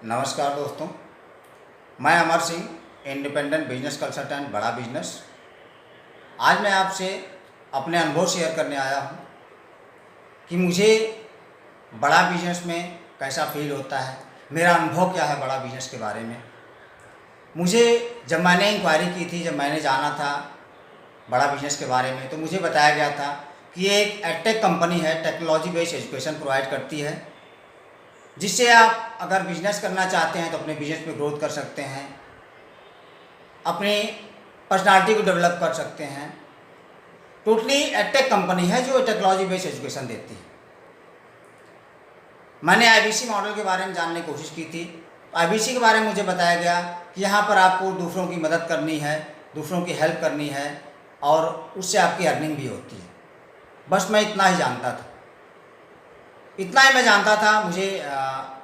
नमस्कार दोस्तों, मैं Amar Singh, independent business consultant बड़ा बिजनेस। आज मैं आपसे अपने अनुभव शेयर करने आया हूँ कि मुझे बड़ा बिजनेस में कैसा फील होता है, मेरा अनुभव क्या है बड़ा बिजनेस के बारे में। मुझे जब मैंने इंक्वायरी की थी, जब मैंने जाना था बड़ा बिजनेस के बारे में, तो मुझे बताया गया था कि ये एक एडटेक कंपनी है, टेक्नोलॉजी बेस्ड एजुकेशन प्रोवाइड करती है, जिससे आप अगर बिजनेस करना चाहते हैं तो अपने बिजनेस में ग्रोथ कर सकते हैं, अपनी पर्सनालिटी को डेवलप कर सकते हैं। टोटली एडटेक कंपनी है जो टेक्नोलॉजी बेस्ड एजुकेशन देती है। मैंने आईबीसी मॉडल के बारे में जानने की कोशिश की थी। आईबीसी के बारे में मुझे बताया गया कि यहाँ पर आपको दूसरों की मदद करनी है, दूसरों की हेल्प करनी है और उससे आपकी अर्निंग भी होती है। बस मैं इतना ही जानता था, इतना ही मैं जानता था।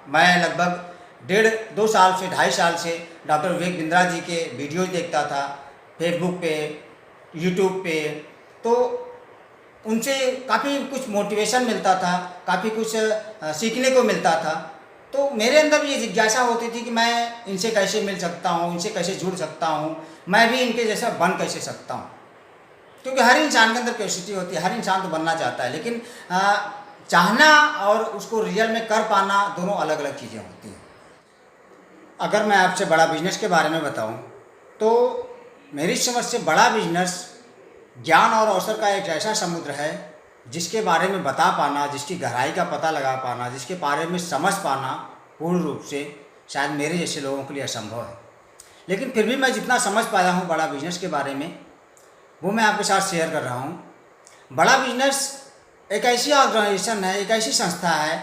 मैं लगभग 1.5-2 साल से 2.5 साल से डॉक्टर विवेक बिंद्रा जी के वीडियोज देखता था फेसबुक पे, यूट्यूब पे। तो उनसे काफ़ी कुछ मोटिवेशन मिलता था, काफ़ी कुछ सीखने को मिलता था। तो मेरे अंदर ये जिज्ञासा होती थी कि मैं इनसे कैसे मिल सकता हूँ, इनसे कैसे जुड़ सकता हूँ, मैं भी इनके जैसा बन कैसे सकता हूँ। क्योंकि हर इंसान के अंदर क्यूरियोसिटी होती है, हर इंसान तो बनना चाहता है, लेकिन चाहना और उसको रियल में कर पाना दोनों अलग अलग चीज़ें होती हैं। अगर मैं आपसे बड़ा बिजनेस के बारे में बताऊं तो मेरी समझ से बड़ा बिजनेस ज्ञान और अवसर का एक ऐसा समुद्र है जिसके बारे में बता पाना, जिसकी गहराई का पता लगा पाना, जिसके बारे में समझ पाना पूर्ण रूप से शायद मेरे जैसे लोगों के लिए असंभव है। लेकिन फिर भी मैं जितना समझ पाया हूँ बड़ा बिजनेस के बारे में, वो मैं आपके साथ शेयर कर रहा हूँ। बड़ा बिजनेस एक ऐसी ऑर्गेनाइजेशन है, एक ऐसी संस्था है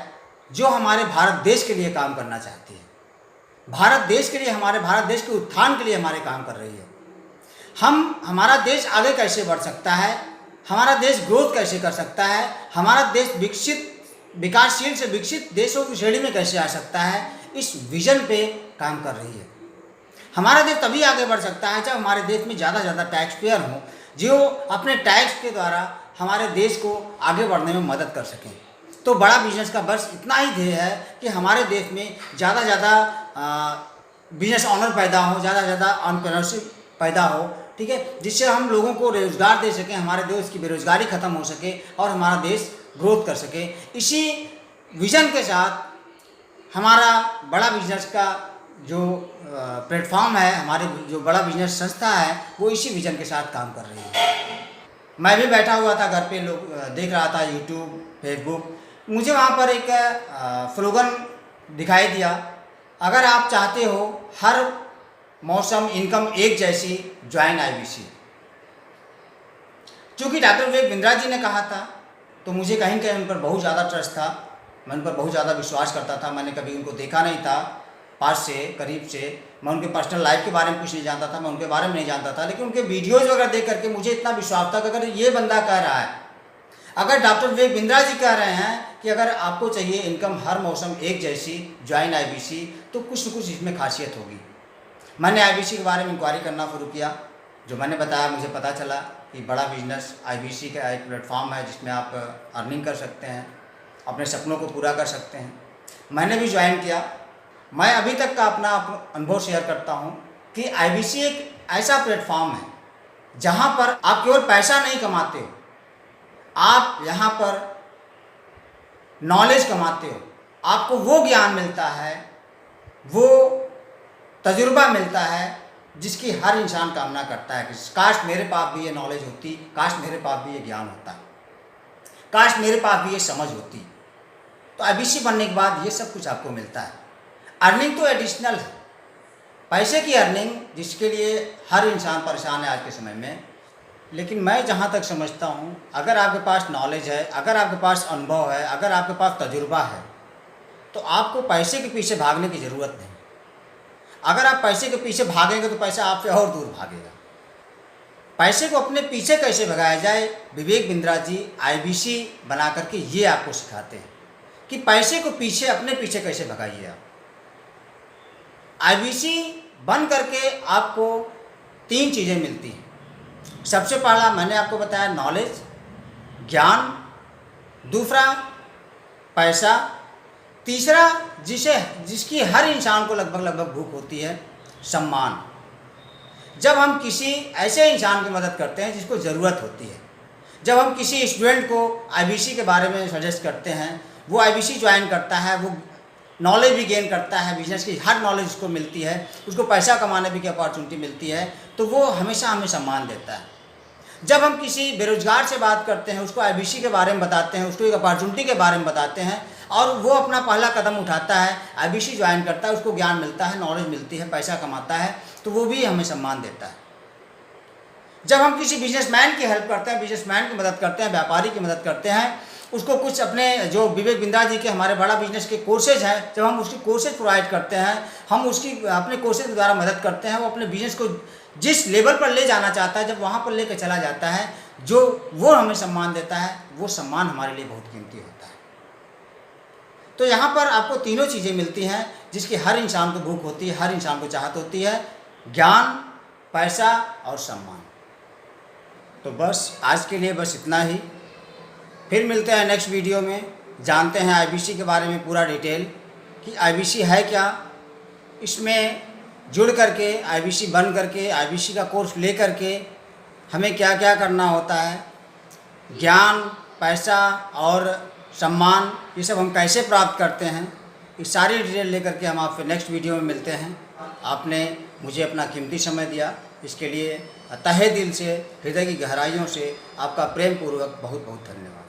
जो हमारे भारत देश के लिए काम करना चाहती है, भारत देश के लिए, हमारे भारत देश के उत्थान के लिए हमारे काम कर रही है। हमारा देश आगे कैसे बढ़ सकता है, हमारा देश ग्रोथ कैसे कर सकता है, हमारा देश विकासशील से विकसित देशों की श्रेणी में कैसे आ सकता है, इस विजन पे काम कर रही है। हमारा देश तभी आगे बढ़ सकता है जब हमारे देश में ज़्यादा से ज़्यादा टैक्स पेयर हों जो अपने टैक्स के द्वारा हमारे देश को आगे बढ़ने में मदद कर सकें। तो बड़ा बिजनेस का बस इतना ही ध्येय है कि हमारे देश में ज़्यादा से ज़्यादा बिजनेस ऑनर पैदा हो, ज़्यादा से ज़्यादा एंटरप्रेन्योरशिप पैदा हो, ठीक है, जिससे हम लोगों को रोजगार दे सकें, हमारे देश की बेरोजगारी खत्म हो सके और हमारा देश ग्रोथ कर सके। इसी विजन के साथ हमारा बड़ा बिजनेस का जो प्लेटफॉर्म है, हमारे जो बड़ा बिजनेस संस्था है, वो इसी विजन के साथ काम कर रही है। मैं भी बैठा हुआ था घर पे, लोग देख रहा था यूट्यूब, फेसबुक। मुझे वहाँ पर एक स्लोगन दिखाई दिया, अगर आप चाहते हो हर मौसम इनकम एक जैसी, ज्वाइन आईबीसी। चूँकि डॉक्टर विवेक बिंद्रा जी ने कहा था तो मुझे कहीं कहीं उन पर बहुत ज़्यादा ट्रस्ट था, मैं उन पर बहुत ज़्यादा विश्वास करता था। मैंने कभी उनको देखा नहीं था पास से, करीब से, मैं उनके पर्सनल लाइफ के बारे में कुछ नहीं जानता था, मैं उनके बारे में नहीं जानता था, लेकिन उनके वीडियोज़ वगैरह देख करके मुझे इतना विश्वास था कि अगर ये बंदा कह रहा है, अगर डॉक्टर विवेक बिंद्रा जी कह रहे हैं कि अगर आपको चाहिए इनकम हर मौसम एक जैसी, ज्वाइन आईबीसी, तो कुछ न कुछ इसमें खासियत होगी। मैंने आईबीसी के बारे में इंक्वायरी करना शुरू किया। जो मैंने बताया, मुझे पता चला कि बड़ा बिजनेस आईबीसी का एक प्लेटफॉर्म है जिसमें आप अर्निंग कर सकते हैं, अपने सपनों को पूरा कर सकते हैं। मैंने भी ज्वाइन किया। मैं अभी तक का अपना अनुभव शेयर करता हूँ कि आईबीसी एक ऐसा प्लेटफॉर्म है जहाँ पर आप केवल पैसा नहीं कमाते हो, आप यहाँ पर नॉलेज कमाते हो। आपको वो ज्ञान मिलता है, वो तजुर्बा मिलता है जिसकी हर इंसान कामना करता है कि काश मेरे पास भी ये नॉलेज होती, काश मेरे पास भी ये ज्ञान होता, काश मेरे पास भी ये समझ होती। तो आईबीसी बनने के बाद ये सब कुछ आपको मिलता है। अर्निंग तो एडिशनल है, पैसे की अर्निंग, जिसके लिए हर इंसान परेशान है आज के समय में। लेकिन मैं जहाँ तक समझता हूँ, अगर आपके पास नॉलेज है, अगर आपके पास अनुभव है, अगर आपके पास तजुर्बा है, तो आपको पैसे के पीछे भागने की ज़रूरत नहीं। अगर आप पैसे के पीछे भागेंगे तो पैसा आपसे और दूर भागेगा। पैसे को अपने पीछे कैसे भगाया जाए, विवेक बिंद्रा जी आईबीसी बना करके ये आपको सिखाते हैं कि पैसे को पीछे, अपने पीछे कैसे भगाइए आप। आईबीसी बन करके आपको 3 चीज़ें मिलती हैं। सबसे पहला मैंने आपको बताया नॉलेज, ज्ञान, दूसरा पैसा, तीसरा जिसकी हर इंसान को लगभग भूख होती है, सम्मान। जब हम किसी ऐसे इंसान की मदद करते हैं जिसको ज़रूरत होती है, जब हम किसी स्टूडेंट को आईबीसी के बारे में सजेस्ट करते हैं, वो आईबीसी ज्वाइन करता है, वो नॉलेज भी गेन करता है, बिजनेस की हर नॉलेज उसको मिलती है, उसको पैसा कमाने की अपॉर्चुनिटी मिलती है, तो वो हमेशा हमें सम्मान देता है। जब हम किसी बेरोजगार से बात करते हैं, उसको आईबीसी के बारे में बताते हैं, उसको एक अपॉर्चुनिटी के बारे में बताते हैं और वो अपना पहला कदम उठाता है, आईबीसी ज्वाइन करता है, उसको ज्ञान मिलता है, नॉलेज मिलती है, पैसा कमाता है, तो वो भी हमें सम्मान देता है। जब हम किसी बिजनेसमैन की हेल्प करते हैं, बिजनेसमैन की मदद करते हैं, व्यापारी की मदद करते हैं, उसको कुछ अपने जो विवेक बिंद्रा जी के हमारे बड़ा बिजनेस के कोर्सेज हैं, जब हम उसकी कोर्सेज प्रोवाइड करते हैं, हम उसकी अपने कोर्सेज के द्वारा मदद करते हैं, वो अपने बिजनेस को जिस लेवल पर ले जाना चाहता है, जब वहाँ पर लेकर चला जाता है, जो वो हमें सम्मान देता है, वो सम्मान हमारे लिए बहुत कीमती होता है। तो यहाँ पर आपको तीनों चीज़ें मिलती हैं जिसकी हर इंसान को भूख होती है, हर इंसान को चाहत होती है, ज्ञान, पैसा और सम्मान। तो बस आज के लिए बस इतना ही। फिर मिलते हैं नेक्स्ट वीडियो में, जानते हैं आईबीसी के बारे में पूरा डिटेल कि आईबीसी है क्या, इसमें जुड़ करके, आईबीसी बन करके, आईबीसी का कोर्स ले करके हमें क्या क्या करना होता है, ज्ञान, पैसा और सम्मान, ये सब हम कैसे प्राप्त करते हैं, ये सारी डिटेल लेकर के हम आपसे नेक्स्ट वीडियो में मिलते हैं। आपने मुझे अपना कीमती समय दिया, इसके लिए तहे दिल से, हृदय की गहराइयों से आपका प्रेम पूर्वक बहुत बहुत धन्यवाद।